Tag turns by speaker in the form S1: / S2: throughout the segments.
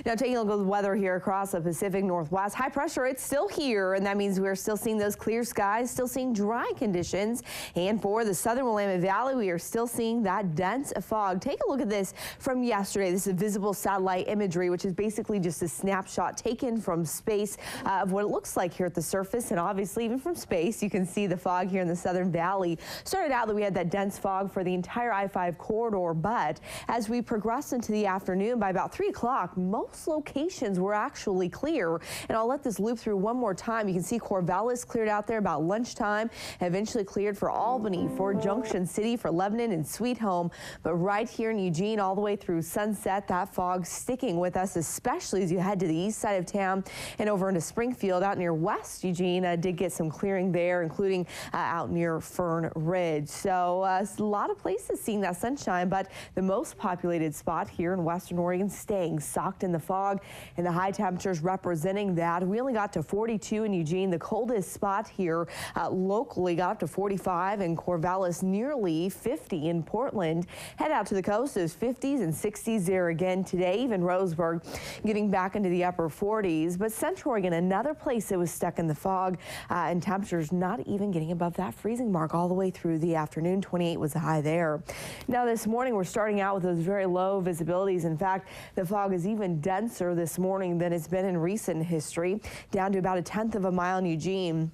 S1: Now taking a look at the weather here across the Pacific Northwest, high pressure, it's still here, and that means we're still seeing those clear skies, still seeing dry conditions. And for the southern Willamette Valley, we are still seeing that dense fog. Take a look at this from yesterday. This is visible satellite imagery, which is basically just a snapshot taken from space of what it looks like here at the surface. And obviously, even from space, you can see the fog here in the southern valley. Started out that we had that dense fog for the entire I-5 corridor, but as we progressed into the afternoon, by about 3 o'clock, most locations were actually clear. And I'll let this loop through one more time. You can see Corvallis cleared out there about lunchtime, eventually cleared for Albany, for Junction City, for Lebanon and Sweet Home. But right here in Eugene, all the way through sunset, that fog sticking with us, especially as you head to the east side of town and over into Springfield. Out near West Eugene, did get some clearing there, including out near Fern Ridge. So a lot of places seeing that sunshine, but the most populated spot here in Western Oregon staying socked in the fog, and the high temperatures representing that. We only got to 42 in Eugene. The coldest spot here locally got up to 45 in Corvallis, nearly 50 in Portland. Head out to the coast, those 50s and 60s there again today. Even Roseburg getting back into the upper 40s. But Central Oregon, another place that was stuck in the fog, and temperatures not even getting above that freezing mark all the way through the afternoon. 28 was the high there. Now this morning, we're starting out with those very low visibilities. In fact, the fog is even denser this morning than it's been in recent history, down to about 1/10 of a mile in Eugene.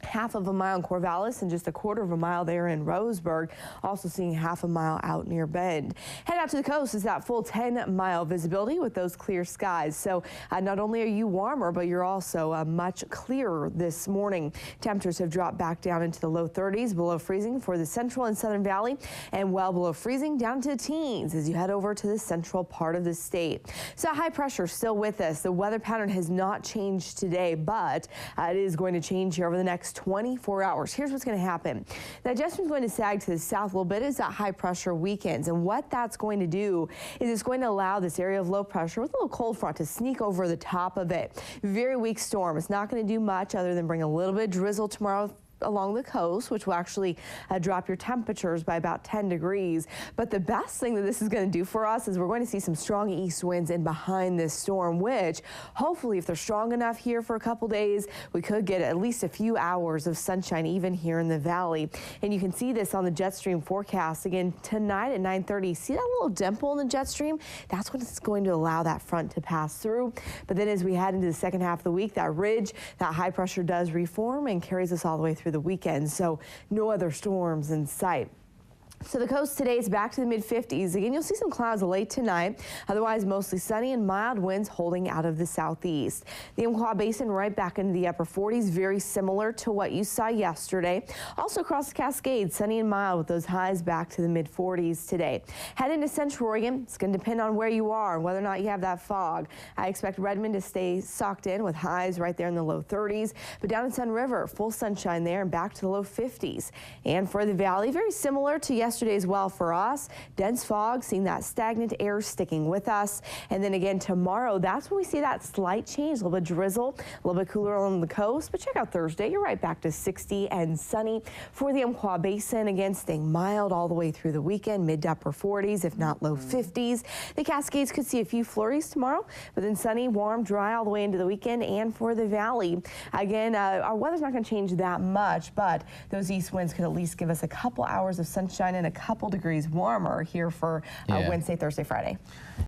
S1: 1/2 of a mile in Corvallis, and just 1/4 of a mile there in Roseburg. Also seeing 1/2 a mile out near Bend. Head out to the coast is that full 10-mile visibility with those clear skies. So not only are you warmer, but you're also much clearer this morning. Temperatures have dropped back down into the low 30s, below freezing for the central and southern valley, and well below freezing down to the teens as you head over to the central part of the state. So high pressure still with us. The weather pattern has not changed today, but it is going to change here over the next 24 hours. Here's what's going to happen. The adjustment is going to sag to the south a little bit as that high pressure weakens. And what that's going to do is it's going to allow this area of low pressure with a little cold front to sneak over the top of it. Very weak storm. It's not going to do much other than bring a little bit of drizzle tomorrow along the coast, which will actually drop your temperatures by about 10 degrees. But the best thing that this is going to do for us is we're going to see some strong east winds in behind this storm, which hopefully, if they're strong enough here for a couple days, we could get at least a few hours of sunshine even here in the valley. And you can see this on the jet stream forecast again tonight at 9:30. See that little dimple in the jet stream? That's what it's going to allow that front to pass through. But then as we head into the second half of the week, that ridge, that high pressure does reform and carries us all the way through the weekend, so no other storms in sight. So the coast today is back to the mid-50s. Again, you'll see some clouds late tonight. Otherwise, mostly sunny and mild winds holding out of the southeast. The Umpqua Basin right back into the upper 40s, very similar to what you saw yesterday. Also across the Cascades, sunny and mild with those highs back to the mid-40s today. Head into Central Oregon. It's going to depend on where you are and whether or not you have that fog. I expect Redmond to stay socked in with highs right there in the low 30s. But down in Sun River, full sunshine there and back to the low 50s. And for the valley, very similar to yesterday as well for us. Dense fog, seeing that stagnant air sticking with us. And then again tomorrow, that's when we see that slight change, a little bit drizzle, a little bit cooler on the coast. But check out Thursday, you're right back to 60 and sunny for the Umpqua Basin. Again, staying mild all the way through the weekend, mid to upper 40s, if not low 50s. The Cascades could see a few flurries tomorrow, but then sunny, warm, dry all the way into the weekend. And for the valley, again, our weather's not going to change that much, but those east winds could at least give us a couple hours of sunshine and a couple degrees warmer here for Wednesday, Thursday, Friday.